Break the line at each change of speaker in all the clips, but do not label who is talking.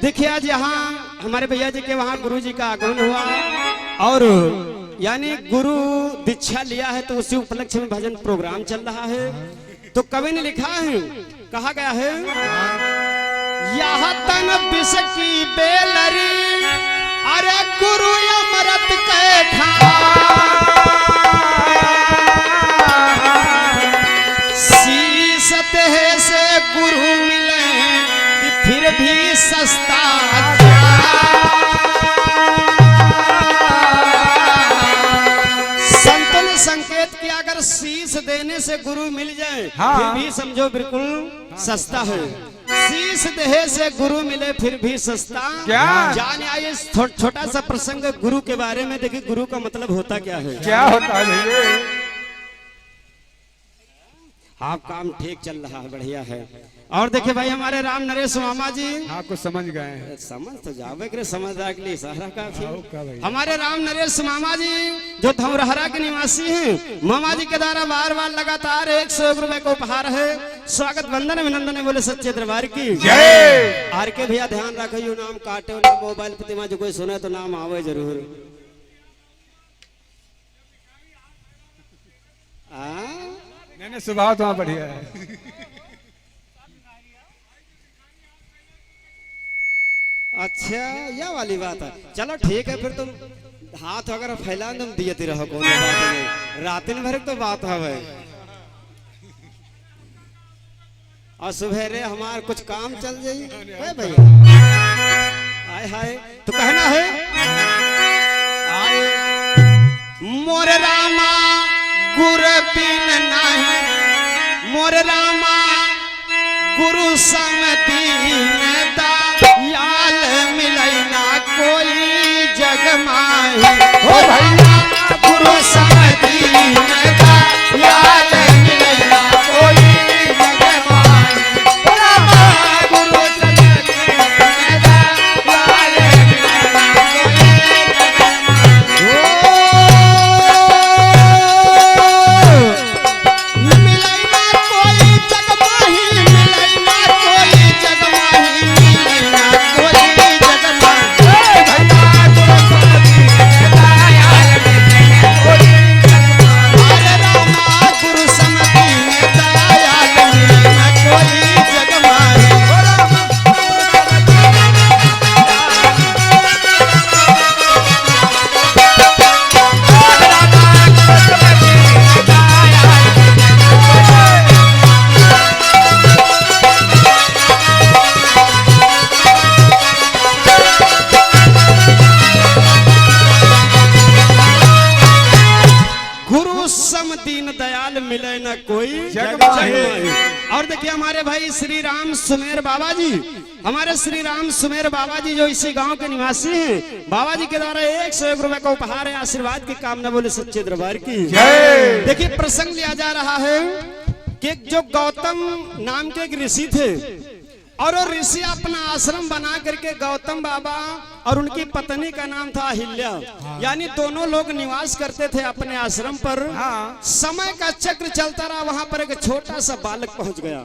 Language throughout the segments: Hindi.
देखिए आज यहाँ हमारे भैया जी के वहाँ गुरु जी का आगमन हुआ और यानी गुरु दीक्षा लिया है, तो उसी उपलक्ष्य में भजन प्रोग्राम चल रहा है। तो कवि ने लिखा है, कहा गया है, यह तन विष की बेलरी अरे गुरु अमृत के खा, शीश देह से गुरु मिले फिर भी सस्ता संतों ने संकेत किया, अगर शीश देने से गुरु मिल जाए फिर भी समझो बिल्कुल सस्ता है। शीश देह से गुरु मिले फिर भी सस्ता क्या? जाने आइए छोटा सा प्रसंग गुरु के बारे में। देखिए गुरु का मतलब होता क्या है,
क्या होता है?
आप काम ठीक चल रहा है, बढ़िया है। और देखिए भाई हमारे राम नरेश मामा जी,
हाँ कुछ समझ गए हैं।
समझ तो जावे के समझदार के लिए सहारा काफी। हमारे राम नरेश मामा जी जो धौरहरा के निवासी हैं, मामा जी के द्वारा बार बार लगातार 101 रुपए का उपहार है। स्वागत वंदन अभिनंदन बोले सच्चे दरबार की
जय।
आर के भैया ध्यान रखियो, नाम काटे ना मोबाइल प्रतिमा जो कोई सुने तो नाम आवे जरूर।
नहीं स्वभाव तो बढ़िया है।
अच्छा यह वाली बात है, चलो ठीक है फिर तुम हाथ वगैरह फैला तुम दिए रहो, कौन बात नहीं, रातिन भर तो बात है। और सुबह रे हमार कुछ काम चल जाये भैया, आए हाय तो कहना है, आए मोर रामा गुर बिन नहीं, मोर रामा गुरु समति में दयाल मिलई ना कोई जग माही, हो भैया गुरु समति में दयाल मिलई ना कोई जग माही, रामा गुरु समति में दयाल मिलई ना कोई जग मिले न कोई जग माही। और देखिए हमारे भाई श्री राम सुमेर बाबा जी, हमारे श्री राम सुमेर बाबा जी जो इसी गांव के निवासी हैं, बाबा जी के द्वारा 101 रुपए का उपहार है, आशीर्वाद की कामना बोले सच्चे दरबार की। देखिए प्रसंग लिया जा रहा है कि जो गौतम नाम के एक ऋषि थे और वो ऋषि अपना आश्रम बना करके गौतम बाबा और उनकी पत्नी का नाम था अहिल्या, यानी दोनों लोग निवास करते थे अपने आश्रम पर। समय का चक्र चलता रहा, वहां पर एक छोटा सा बालक पहुंच गया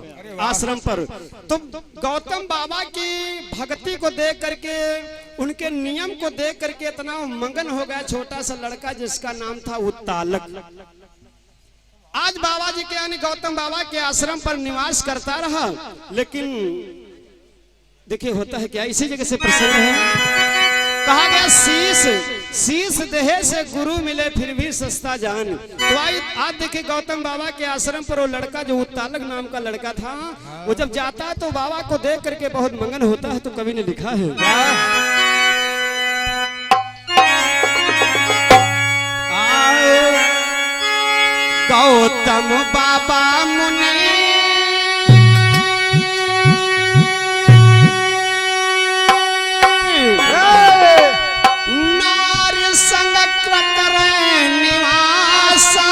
आश्रम पर। तो गौतम बाबा की भक्ति को देख करके, उनके नियम को देख करके इतना मगन हो गया छोटा सा लड़का जिसका नाम था उत्तालक। आज बाबा जी के यानी गौतम बाबा के आश्रम पर निवास करता रहा, लेकिन देखिए होता है क्या, इसी जगह से प्रसंग है, कहा गया शीश देह से गुरु मिले फिर भी सस्ता जान। तो आज देखिए गौतम बाबा के आश्रम पर वो लड़का जो उत्तालक नाम का लड़का था, वो जब जाता है तो बाबा को देख करके बहुत मगन होता है। तो कवि ने लिखा है, गौतम बाबा मुनि नार संग करे निवासा,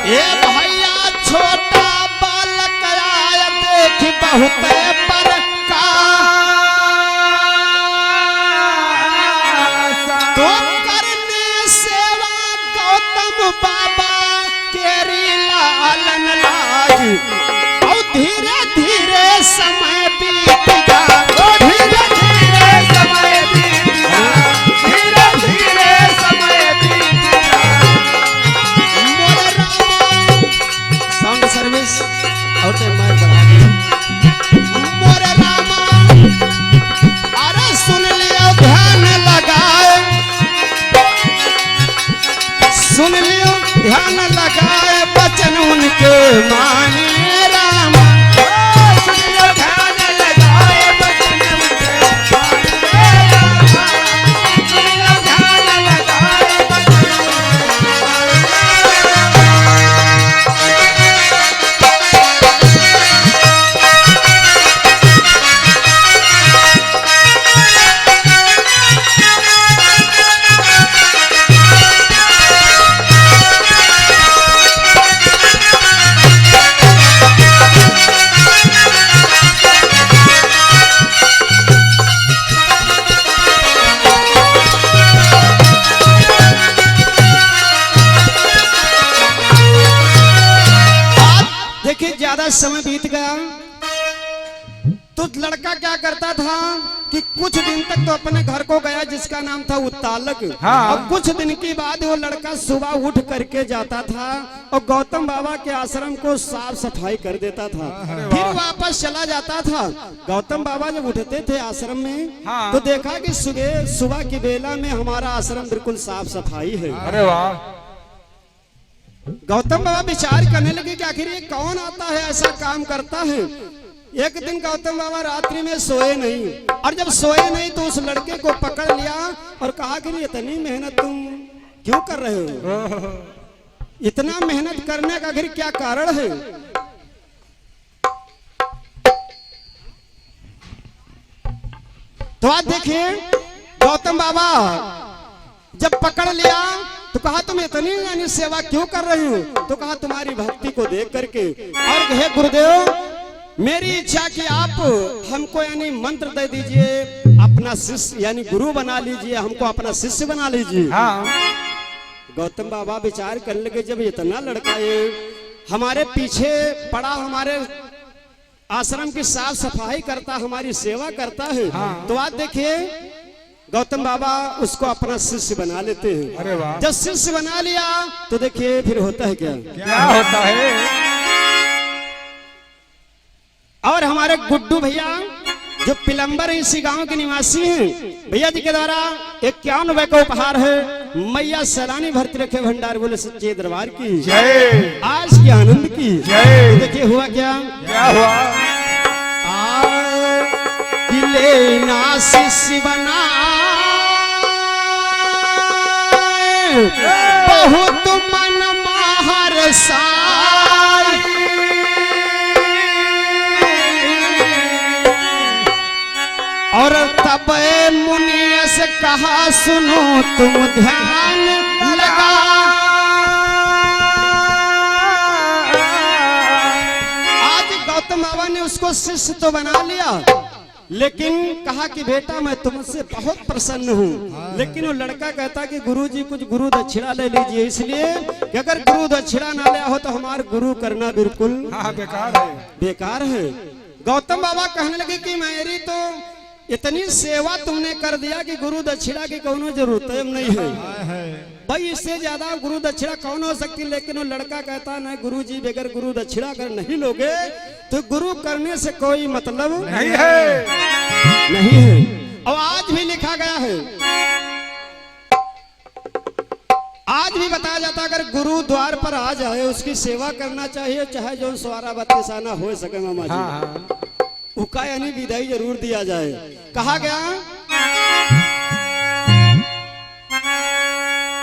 ए भैया छोटा बालक आया देख बहुत पर का, तो करने से धीरे धीरे समय बीतेगा,
धीरे धीरे समय बीतेगा, धीरे धीरे समय बीतेगा।
मोरे रामा साउंड सर्विस और ते मैं बढ़ा दिया। मोरे रामा अरे सुन लियो ध्यान लगाए, सुन लियो ध्यान लगाए वचन उनके माने रामा।
सुन लियो ध्यान लगाए वचन उनके माने रामा, सुन लियो ध्यान लगाए वचन उनके माने
देखिए ज्यादा समय बीत गया तो लड़का क्या करता था कि कुछ दिन तक तो अपने घर को गया जिसका नाम था उत्तालक।
हाँ।
और कुछ दिन के बाद वो लड़का सुबह उठ करके जाता था और गौतम बाबा के आश्रम को साफ सफाई कर देता था, फिर वापस चला जाता था। गौतम बाबा जब उठते थे आश्रम में
हाँ।
तो देखा कि सुबह की बेला में हमारा आश्रम बिल्कुल साफ सफाई है।
अरे वाह।
गौतम बाबा विचार करने लगे कि आखिर ये कौन आता है ऐसा काम करता है। एक दिन गौतम बाबा रात्रि में सोए नहीं, और जब सोए नहीं तो उस लड़के को पकड़ लिया और कहा कि इतनी मेहनत तुम क्यों कर रहे हो, इतना मेहनत करने का आखिर क्या कारण है। तो आज देखिए गौतम बाबा जब पकड़ लिया तो कहा तुम इतनी यानी सेवा क्यों कर रही हो, तो कहा तुम्हारी भक्ति को देख करके, और हे गुरुदेव मेरी इच्छा कि आप हमको यानी मंत्र दे दीजिए, अपना शिष्य यानी गुरु बना लीजिए, हमको अपना शिष्य बना लीजिए।
हाँ।
गौतम बाबा विचार करने लगे जब इतना लड़का ये हमारे पीछे पड़ा, हमारे आश्रम की साफ सफाई करता, हमारी सेवा करता है।
हाँ।
तो आज देखिए गौतम बाबा उसको अपना शिष्य बना लेते हैं।
अरे वाह।
जब शिष्य बना लिया तो देखिए फिर होता है क्या
क्या होता है।
और हमारे गुड्डू भैया जो पिलंबर इसी गांव के निवासी हैं, भैया जी के द्वारा 51 रुपए का उपहार है। मैया सैलानी भर्ती रखे भंडार बोले सच्चे दरबार की
जय।
आज के आनंद की
जय।
देखिए हुआ क्या
हुआ।
लेना शिष्य बना बहुत मन माहर साई, और तब मुनि से कहा सुनो तुम ध्यान लगा। आज गौतम बाबा ने उसको शिष्य तो बना लिया, लेकिन कहा कि बेटा मैं तुमसे बहुत प्रसन्न हूँ। लेकिन वो लड़का कहता कि गुरुजी कुछ गुरु दक्षिणा ले लीजिए, इसलिए कि अगर गुरु दक्षिणा ना लिया हो तो हमारा गुरु करना बिल्कुल
बेकार है।
बेकार है। गौतम बाबा कहने लगे कि मेरी तो इतनी सेवा तुमने कर दिया कि गुरु दक्षिणा की कोनो जरूरत नहीं है भाई, इससे ज्यादा गुरु दक्षिणा कौन हो सकती। लेकिन वो लड़का कहता नहीं गुरुजी बगैर गुरु दक्षिणा अगर नहीं लोगे तो गुरु करने से कोई मतलब
नहीं है।
नहीं है। और आज भी लिखा गया है, आज भी बताया जाता अगर गुरु द्वार पर आ जाए उसकी सेवा करना चाहिए, चाहे जो स्वारा बत्तीसाना हो सके मामा जी।
हाँ।
उसका यानी विदाई जरूर दिया जाए। कहा गया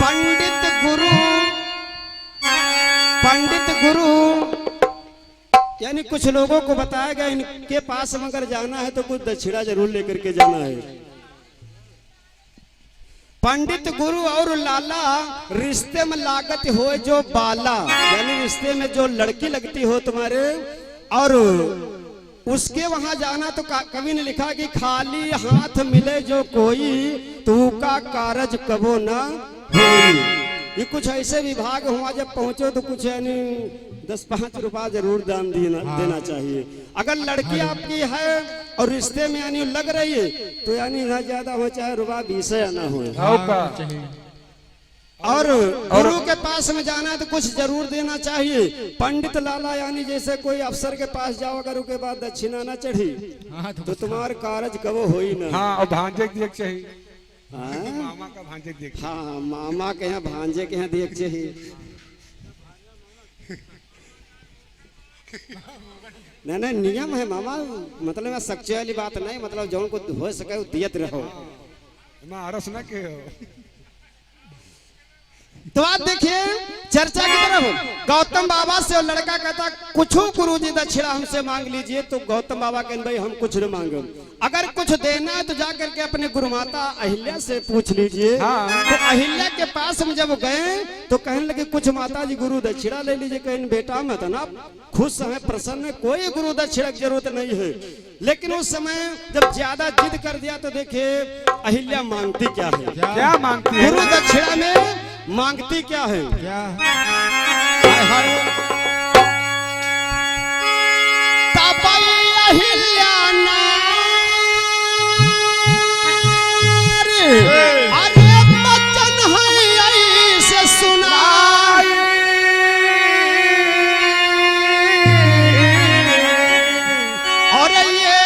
पंडित गुरु यानी कुछ लोगों को बताया गया इनके पास अगर जाना है तो कुछ दक्षिणा जरूर लेकर के जाना है। पंडित गुरु और लाला रिश्ते में लागत हो जो बाला, यानी रिश्ते में जो लड़की लगती हो तुम्हारे, और उसके वहां जाना तो कवि ने लिखा कि खाली हाथ मिले जो कोई तू का कारज कबो न होई। ये कुछ ऐसे विभाग हुआ जब पहुंचो तो कुछ यानी 10-5 रुपया जरूर दान देना चाहिए। अगर लड़की आपकी है और रिश्ते में यानी लग रही है तो यानी ना ज्यादा हो चाहे रुपया 20 ना हो। और गुरु के पास में जाना है तो कुछ जरूर देना चाहिए। पंडित लाला यानी जैसे कोई अफसर के पास जाओ अगर उसके बाद दक्षिणा ना चढ़ी तो तुम्हार कारज कबो हो ही ना।
हाँ, और भांजे देख चाहिए।
मामा
का भांजे देख।
हाँ, मामा के यहाँ भांजे के यहाँ देख चाहिए। नहीं नियम है मामा, मतलब सच्चे वाली बात नहीं, मतलब जो को हो सके वो दियत रहो।
अरस ना के हो।
तो आप देखिए चर्चा की तरफ गौतम बाबा से और लड़का कहता कुछ गुरुजी दक्षिणा हमसे मांग लीजिए। तो गौतम बाबा कहते भाई हम कुछ नहीं मांगे, अगर कुछ देना है तो जाकर के अपने गुरुमाता अहिल्या से पूछ लीजिए।
हाँ।
तो अहिल्या के पास में जब गए तो कहने लगे कुछ माता जी गुरु दक्षिणा ले लीजिए। कहने बेटा मैं तो ना खुश है, प्रसन्न है, कोई गुरु दक्षिणा की जरूरत नहीं है। लेकिन उस समय जब ज्यादा जिद कर दिया तो देखिए अहिल्या मांगती क्या है।
क्या मांगती है?
गुरु दक्षिणा में मांगती क्या है?
क्या?
हाय हाय तबई अहिल्या अरे बचन है ऐसे सुनाई और ये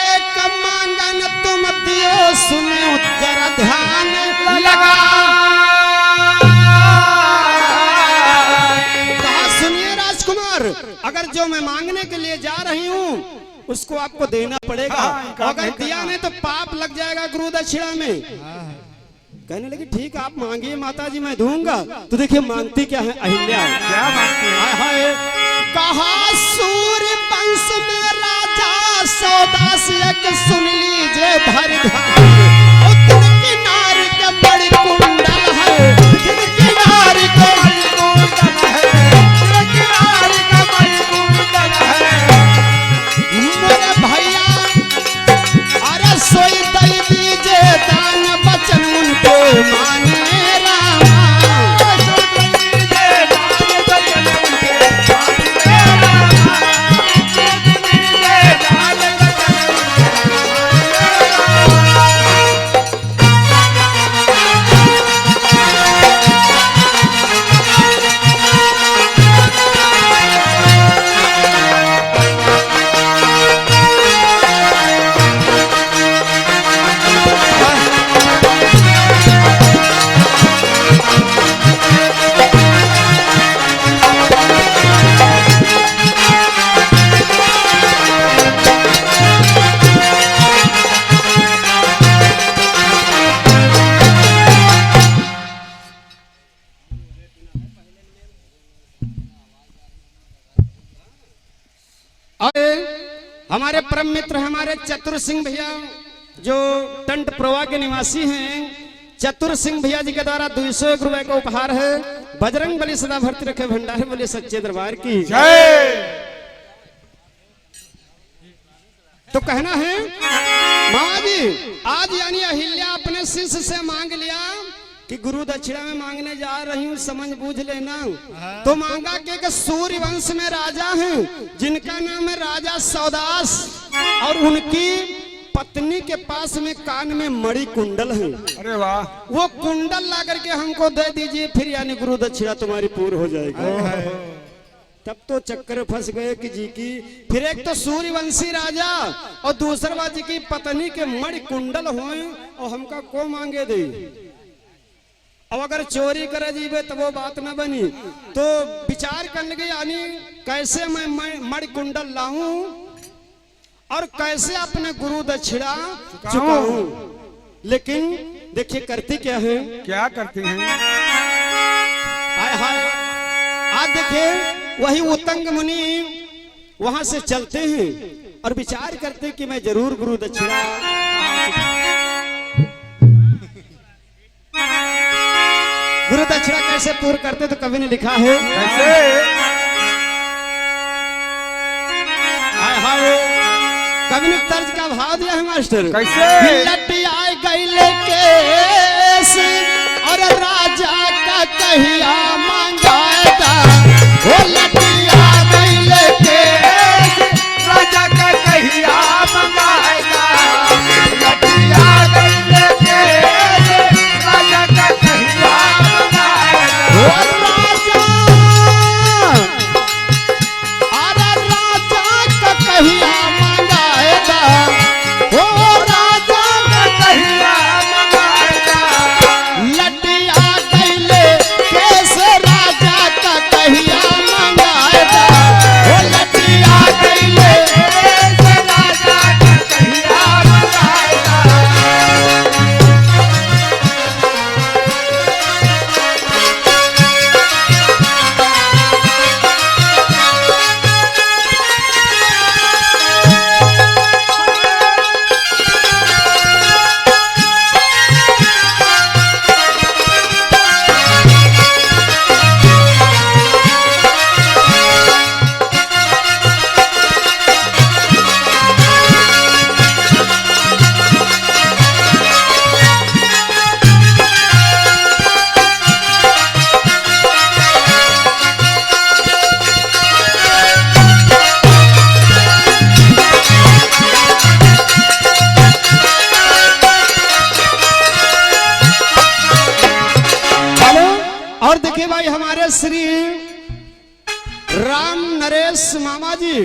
मांगन तुम दियो सुनो जरा ध्यान लगा। अगर जो मैं मांगने के लिए जा रही हूँ उसको आपको देना पड़ेगा। अगर दिया नहीं तो पाप लग जाएगा गुरु दक्षिणा में। कहने लगी ठीक आप मांगिए माता जी मैं दूंगा। तो देखिए मांगती क्या है अहिल्या।
क्या मांगती है?
हाय कहा सूर्य वंश में राजा सौदास एक सुन लीजिए धर ध्यान किनारे के बड़ी कुंडल है, किनारे के बड़ी कुंडल है, मेरे भैया अरे सोई दई दीजे दान बचन उनको माने हमारे परम मित्र हमारे चतुर सिंह भैया जो टंट प्रवा के निवासी हैं। चतुर सिंह भैया जी के द्वारा 201 रुपए का उपहार है। बजरंग बली सदा भर्ती रखे भंडारे बोले सच्चे दरबार की
जय।
तो कहना है मामा जी आज यानी अहिल्या अपने शिष्य से मांग लिया कि गुरु दक्षिणा में मांगने जा रही हूँ समझ बूझ लेना। तो मांगा कि सूर्य वंश में राजा हैं जिनका नाम है राजा सौदास और उनकी पत्नी के पास में कान में मणि कुंडल है।
अरे वाह।
वो कुंडल ला करके हमको दे दीजिए फिर यानी गुरु दक्षिणा तुम्हारी पूर्ण हो जाएगी। तब तो चक्कर फंस गए कि जी की फिर एक तो सूर्यवंशी राजा और दूसरा जी की पत्नी के मणि कुंडल हुए और हमका को मांगे दे। अब अगर चोरी करे जीवे तो वो बात न बनी। तो विचार करने के यानी कैसे मैं मणि कुंडल लाऊं और कैसे अपने गुरु दक्षिणा चुकाऊं। लेकिन देखिए करती क्या है।
क्या करती हैं?
हाय हाय आज देखिए वही उत्तंग मुनि वहां से चलते हैं और विचार करते कि मैं जरूर गुरु दक्षिणा गुरु दक्षिणा कैसे पूर्ण करते। तो कवि ने लिखा है
कैसे?
हाय हाय कवि ने तर्ज का भाव दिया है मास्टर।
कैसे?
लटिया गैले केस और राजा का कहिया मांगाता वो लटिया गैले गईले
केस राजा का कहिया मंगाएगा लटिया गईले केस राजा का कहिया मंगाएगा
राजा अरे राजा का कहिया मंगाएगा ओ राजा का
कहिया मंगाएगा
लटिया गईले केस राजा का कहिया मंगाएगा ओ लटिया गईले
केस राजा का कहिया मंगाएगा
हेलो और देखिए भाई हमारे श्री राम नरेश मामा जी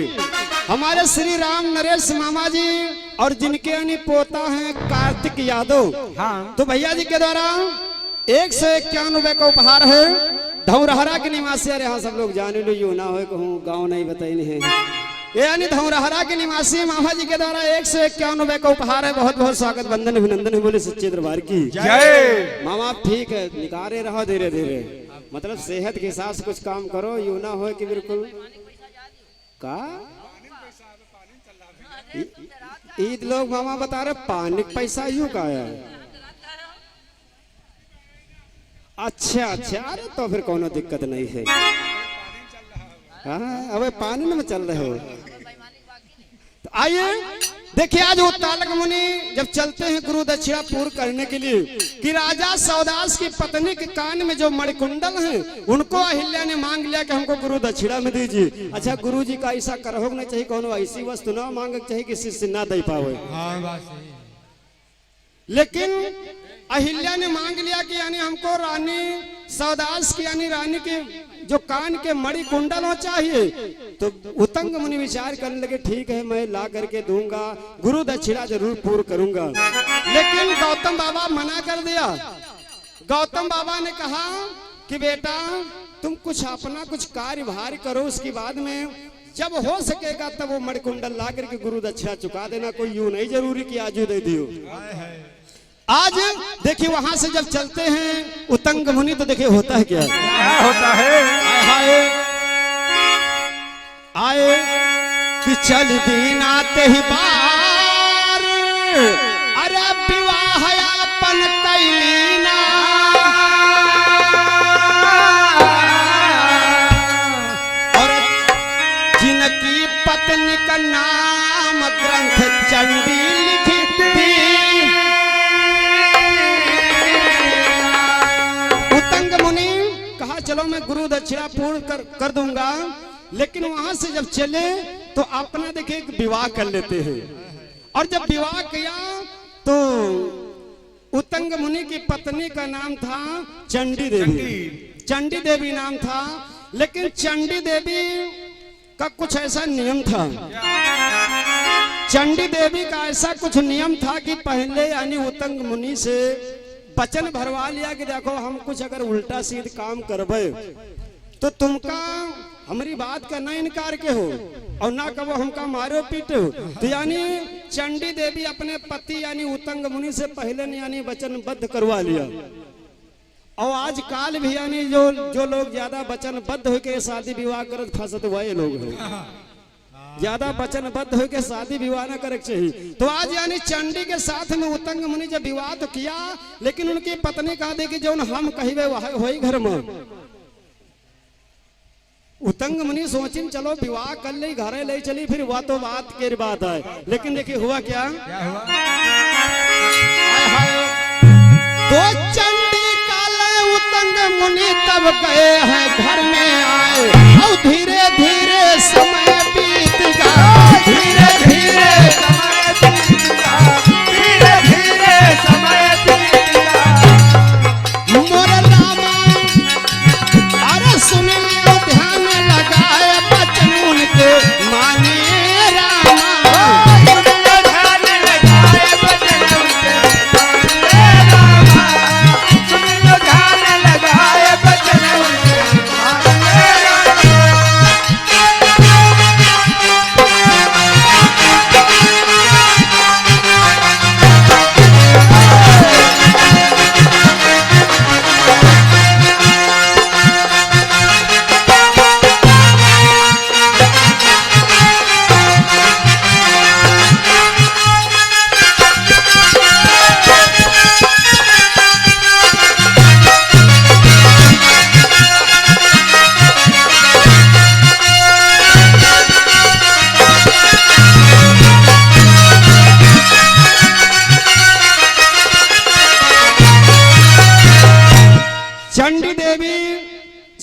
हमारे श्री राम नरेश मामा जी और जिनके यानी पोता हैं कार्तिक यादव
हाँ
तो भैया जी के द्वारा 151 रुपए का उपहार है धौरहरा के निवासी। अरे हाँ सब लोग जाने लो यू ना हो कहूँ गाँव नहीं बताई नहीं है ये यानी धौरहरा के निवासी मामा जी के द्वारा 151 रुपए का उपहार है। बहुत बहुत स्वागत वंदन अभिनंदन है बोले सच्चे दरबार की
जय
मामा आप ठीक है निकारे रहो धीरे धीरे मतलब सेहत के हिसाब से कुछ काम करो यू ना हो कि बिल्कुल का ईद लोग मामा बता रहे पानी का पैसा यूं का है। अच्छा अच्छा अरे तो फिर कोनो दिक्कत नहीं है। हाँ अब पानी में चल रहे हो तो आइए देखिए आज वो तालक मुनि जब चलते हैं गुरु दक्षिणा पूर्ण करने के लिए कि राजा सौदास की पत्नी के कान में जो मणिकुंडल है उनको अहिल्या ने मांग लिया कि हमको गुरु दक्षिणा में दीजिए। अच्छा गुरु जी का ऐसा करहो नहीं चाहिए कोनो ऐसी वस्तु ना मांग चाहिए किसी से ना दे पावे लेकिन अहिल्या ने मांग लिया कि यानी हमको रानी सौदास की यानी रानी के जो कान के मणि कुंडल हो चाहिए। तो उतंग मुनि विचार करने लगे ठीक है मैं ला करके दूंगा गुरु दक्षिणा जरूर पूर्ण करूंगा। लेकिन गौतम बाबा मना कर दिया। गौतम बाबा ने कहा कि बेटा तुम कुछ अपना कुछ कार्यभार करो उसके बाद में जब हो सकेगा तब वो मणिकुंडल ला करके गुरु दक्षिणा चुका देना कोई यूं नहीं जरूरी कि आजू दे दियो। आज देखिए वहां से जब चलते हैं उतंग मुनि तो देखिए होता है क्या
होता है
आए आए कि चल दिन आते ही बार अरे विवाह अपन कैलीना और जिनकी पत्नी का नाम ग्रंथ चंडी लिखी थी। चलो मैं गुरु दक्षिणा पूर्ण कर दूंगा लेकिन वहां से जब चले तो अपना देखिए एक विवाह कर लेते हैं। और जब विवाह किया तो उतंग मुनि की पत्नी का नाम था चंडी देवी। चंडी देवी नाम था लेकिन चंडी देवी का कुछ ऐसा नियम था। चंडी देवी का ऐसा कुछ नियम था कि पहले यानी उतंग मुनि से वचन भरवा लिया कि देखो हम कुछ अगर उल्टा सीध काम करबे तो तुमका हमारी बात का ना इनकार के हो और ना कबो हमका मारो पीटो। तो यानी चंडी देवी अपने पति यानी उतंग मुनि से पहले यानी वचनबद्ध करवा लिया। और आज काल भी यानी जो लोग ज्यादा वचनबद्ध होकर शादी विवाह करत फंसत वही लोग हैं। ज्यादा वचनबद्ध होकर शादी विवाह न करे चाहिए। तो आज यानी चंडी के साथ में उतंग मुनि जब विवाह तो किया लेकिन उनकी पत्नी कहा दे कि जो हम कहिबे वही घर में। उतंग मुनि सोचिन चलो विवाह कर ले घरे ले चली फिर वह तो बात के बात है। लेकिन देखिए हुआ क्या
हुआ
तो चंडी काले उतंग मुनि तब गए हैं घर में आए और धीरे धीरे समय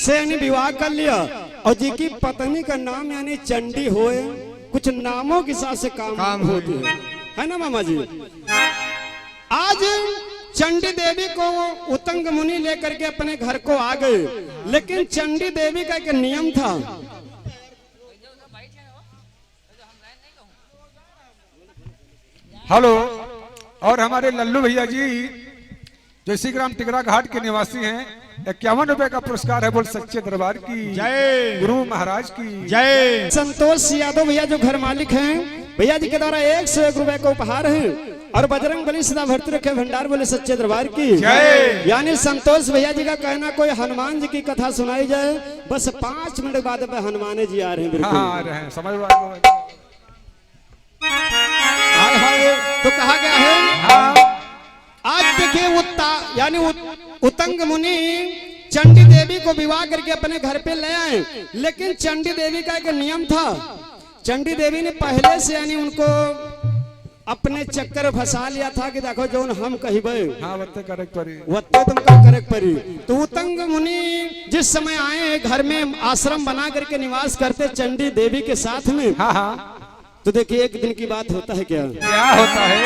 से यानी विवाह कर लिया और जी की पत्नी का नाम यानी चंडी होए, कुछ नामों के साथ से काम होती है ना मामा जी। आज चंडी देवी को उतंग मुनि लेकर के अपने घर को आ गए, लेकिन चंडी देवी का एक नियम था।
हेलो, और हमारे लल्लू भैया जी जो इसी ग्राम टिकरा घाट के निवासी हैं, 51 रुपए का पुरस्कार है। बोल सच्चे दरबार की जय, गुरु महाराज की जय।
संतोष यादव भैया जो घर मालिक हैं, भैया जी के द्वारा 101 रुपए का उपहार है। और बजरंग बली सदा भर्ती रखे भंडार, बोले सच्चे दरबार की
जय।
यानी संतोष भैया जी का कहना कोई हनुमान जी की कथा सुनाई जाए, बस 5 मिनट बाद हनुमान जी आ रहे हैं। बिल्कुल
आ रहे हैं, समझ बात।
तो कहा गया है आज देखिए यानी उतंग मुनि चंडी देवी को विवाह करके अपने घर पे ले आए, लेकिन चंडी देवी का एक नियम था। चंडी देवी ने पहले से यानी उनको अपने चक्कर फंसा लिया था कि देखो जो हम कहिबे वत्ते तुमको करेक्ट परी। तो उतंग मुनि जिस समय आए घर में आश्रम बना करके निवास करते चंडी देवी के साथ में। तो देखिए एक दिन की बात होता है, क्या
होता है?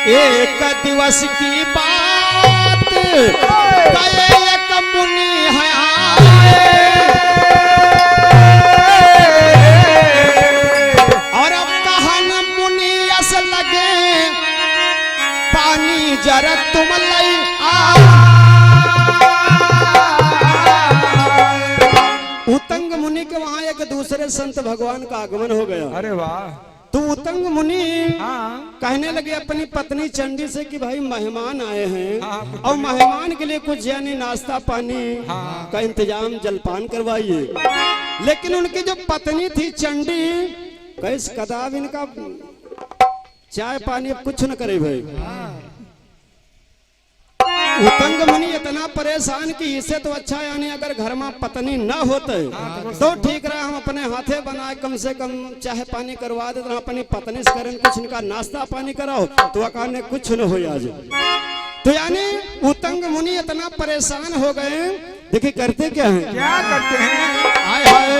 एक दिवस की बात एक मुनि है और अब कहन मुनि ऐस लगे पानी जरा तुम लई उतंग मुनि के वहां एक दूसरे संत भगवान का आगमन हो गया।
अरे वाह।
तो उतंग मुनि कहने लगे अपनी पत्नी चंडी से कि भाई मेहमान आए हैं और मेहमान के लिए कुछ यानी नाश्ता पानी का इंतजाम जलपान करवाइए। लेकिन उनकी जो पत्नी थी चंडी कैसे कदाब इनका चाय पानी कुछ न करे भाई। उतंग मुनि इतना परेशान कि इससे तो अच्छा यानी अगर घर में पत्नी न होते तो ठीक रहा, हम अपने हाथे बनाए कम से कम चाहे पानी करवा देते, अपनी पत्नी से करें कुछ इनका नाश्ता पानी कराओ तो अकाने कुछ न हो आज। तो यानी उतंग मुनि इतना परेशान हो गए। देखिए करते क्या है,
क्या करते हैं?
आए हाय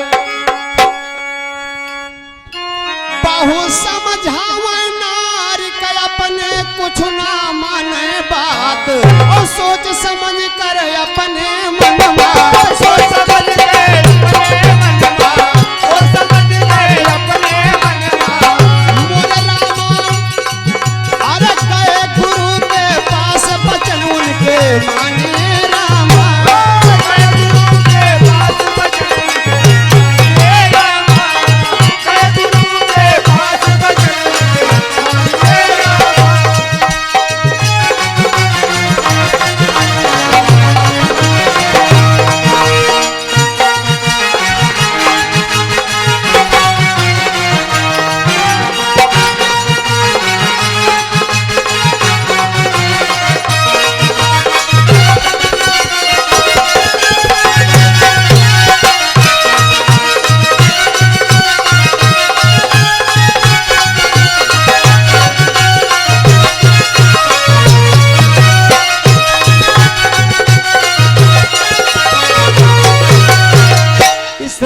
बहु समझावे नारी का अपने कुछ ना माने बात और सोच समझ कर अपने मनवा सोच समझ के अपने मनवा और समझ के अपने मनवा। मोर रामा अरे गए गुरु के पास बचन उनके माने रामा, गए गुरु के पास बचन उनके रामा, गए गुरु के पास बचन उनके रामा।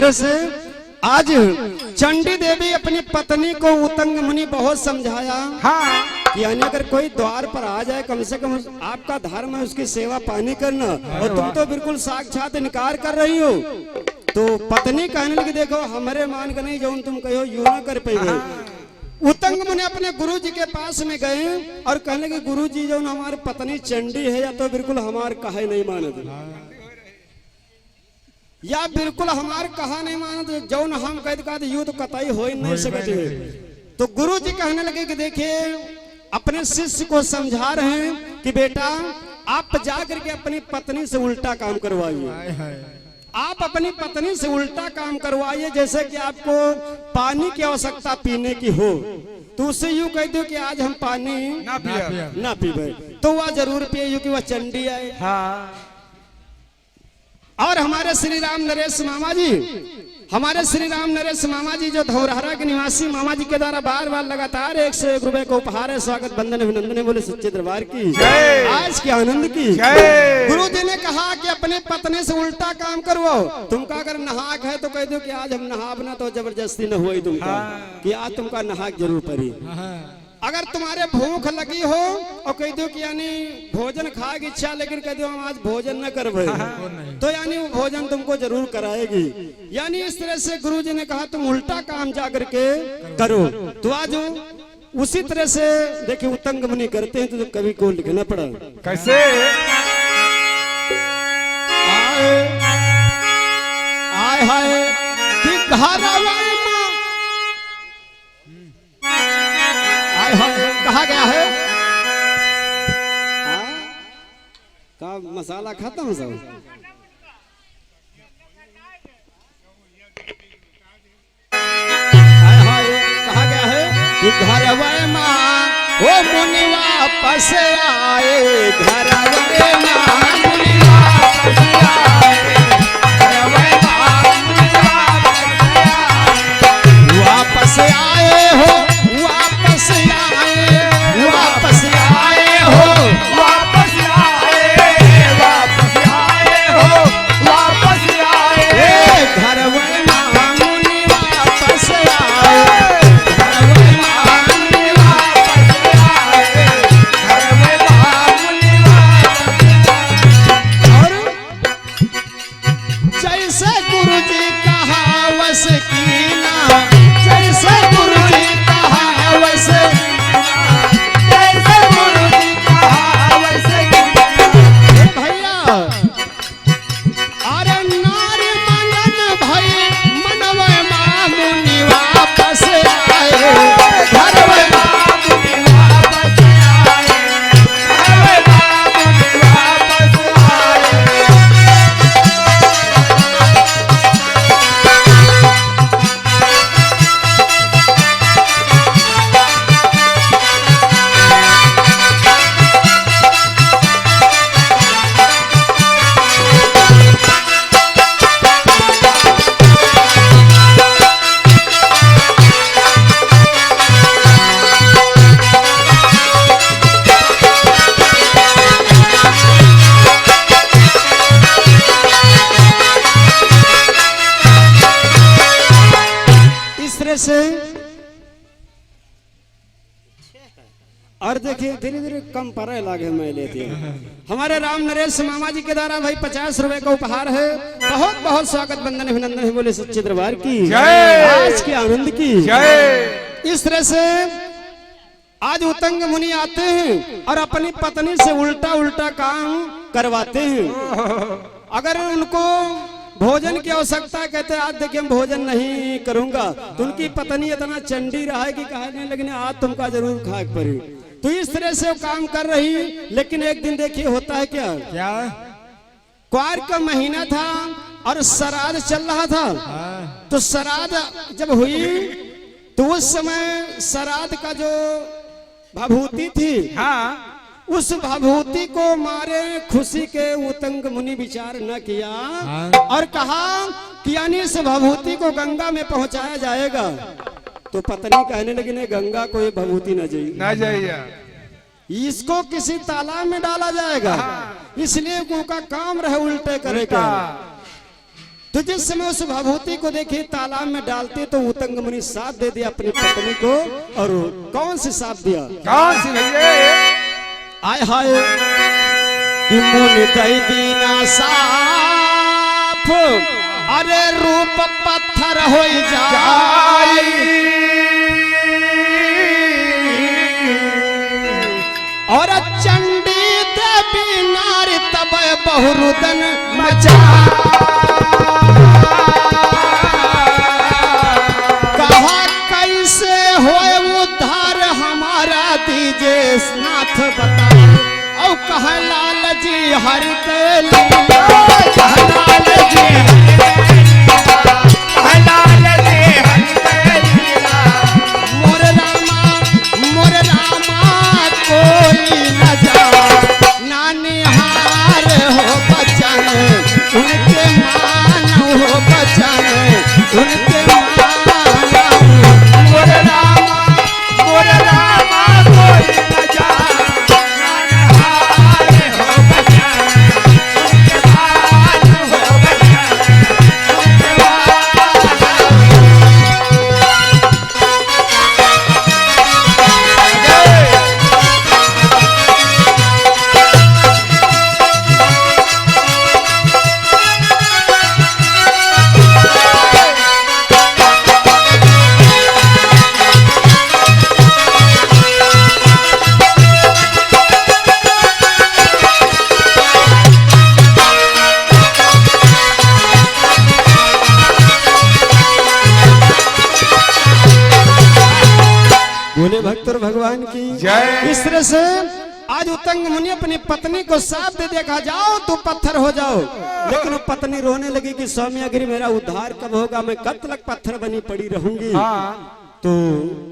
से आज चंडी देवी अपनी पत्नी को उतंग मुनि बहुत समझाया कि यानी अगर कोई द्वार पर आ जाए कम से कम आपका धर्म है उसकी सेवा पानी करना, और तुम तो बिल्कुल साक्षात इनकार कर रही हो। तो पत्नी कहने लगी देखो हमारे मान का नहीं जो तुम कहो यू ना कर पाएंगे। उतंग मुनि अपने गुरु जी के पास में गए और कहने लगे गुरु जी जो हमारी पत्नी चंडी है या तो बिल्कुल हमारे कहे नहीं मानते या बिल्कुल हमारे कहा नहीं मानते, जो हम कह युद्ध कतई हो ही नहीं सकते। तो गुरु जी कहने लगे कि देखिए अपने शिष्य को समझा रहे हैं कि बेटा आप जाकर के अपनी पत्नी से उल्टा काम करवाइए, आप अपनी पत्नी से उल्टा काम करवाइए। जैसे कि आपको पानी की आवश्यकता पीने की हो तो उससे यूं कह दो कि आज हम पानी ना पीबे, तो वह जरूर पिए कि वह चंडी आए। और हमारे श्री राम नरेश मामा जी हमारे श्री राम नरेश मामा जी जो धौरहरा के निवासी मामा जी के द्वारा बार बार लगातार 101 रुपए को उपहार है। स्वागत बंदन अभिनंदन बोले सच्चे दरबार की आज के आनंद की। गुरु जी ने कहा कि अपने पत्नी से उल्टा काम करवाओ। तुमका अगर नहाक है तो कह दो कि आज हम नहाबना, तो जबरदस्ती न हुई तुमका कि आज तुमका नहाक जरूर पड़ी। अगर तुम्हारे भूख लगी हो और कह दो कि यानी भोजन खाए की इच्छा, लेकिन कह दो हम आज भोजन न करवे, तो यानी वो भोजन तुमको जरूर कराएगी। यानी इस तरह से गुरु जी ने कहा तुम उल्टा काम जाकर के करो। तो आज उसी तरह से देखिए उत्तंग मुनि करते हैं तो कवि को लिखना पड़ा
कैसे।
आए हाय कि कहा गया है का मसाला खाता हूँ सब। कहा गया है कि घर माँ वो मुनि वापस आए, घर माँ मुनि वापस आए, वापस आए हो, वापस आए, वापस आए हो, वापस आए, वापस आए हो, वापस आए, घर माँ मुनि वापस आए, घर माँ मुनि वापस आए, घर माँ मुनि वापस आए। और जैसे गुरु जी कहा वैसे कीना, जैसे गुरु जी कहा वैसे, जैसे गुरु जी कहा वैसे भैया। अरे नारी मंगन भई मनवे माँ मुनि वापस आए, घर माँ मुनि वापस आए, घर माँ मुनि वापस आए। से और देखिए धीरे धीरे कम पड़े लागे मैं लेती हूँ। हमारे राम नरेश मामा जी के द्वारा भाई 50 रुपए का उपहार है। बहुत बहुत स्वागत बंदन अभिनंदन है बोले सच्चे दरबार की आज के आनंद की। इस तरह से आज उत्तंग मुनि आते हैं और अपनी पत्नी से उल्टा उल्टा काम करवाते हैं। अगर उनको भोजन की आवश्यकता कहते आज देखिए हम भोजन नहीं करूंगा, तो उनकी पत्नी इतना चंडी रहा है कि कहने लगने आज तुमका जरूर खाक पड़ी। तो इस तरह से वो काम कर रही। लेकिन एक दिन देखिए होता है क्या क्या क्वार का महीना था और श्राद्ध चल रहा था। तो श्राद्ध जब हुई तो उस समय श्राद्ध का जो भभूति थी, हाँ, उस भभूति को मारे खुशी के उत्तंग मुनि विचार न किया और कहा कि यानी इस भभूति को गंगा में पहुंचाया जाएगा। तो पत्नी कहने लगी नहीं, गंगा को ये भभूति न जाइए, इसको किसी तालाब में डाला जाएगा। इसलिए उनका काम रहे उल्टे करेगा। तो जिस समय उस भभूति को देखिए तालाब में डालते तो उत्तंग मुनि साथ दे दिया अपनी पत्नी को। और कौन सी साथ दिया,
कौन सी भैया?
आय हाय कि मुनि दई दीना साफ, अरे रूप पत्थर हो जाए, और चंडी देवी नारी तब बहुरुदन मचा। कहा कैसे होए उद्धार हमारा दीजिए नाथ बता। और कह लाल जी हरि के लीला, कह लाल जी हरि के लीला, मोर रामा कोई न जा, नानिहार हो बचन उनके मान हो बचन बोले भक्त और भगवान की
जय।
इस तरह से आज उत्तंग मुनि अपनी पत्नी को साफ दे देखा, जाओ तू पत्थर हो जाओ। लेकिन वो पत्नी रोने लगी कि स्वामी अगर मेरा उद्धार कब होगा, मैं कब तक पत्थर बनी पड़ी रहूंगी।
हाँ।
तो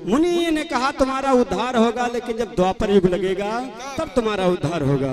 मुनि ने कहा तुम्हारा उद्धार होगा, लेकिन जब द्वापर युग लगेगा तब तुम्हारा उद्धार होगा।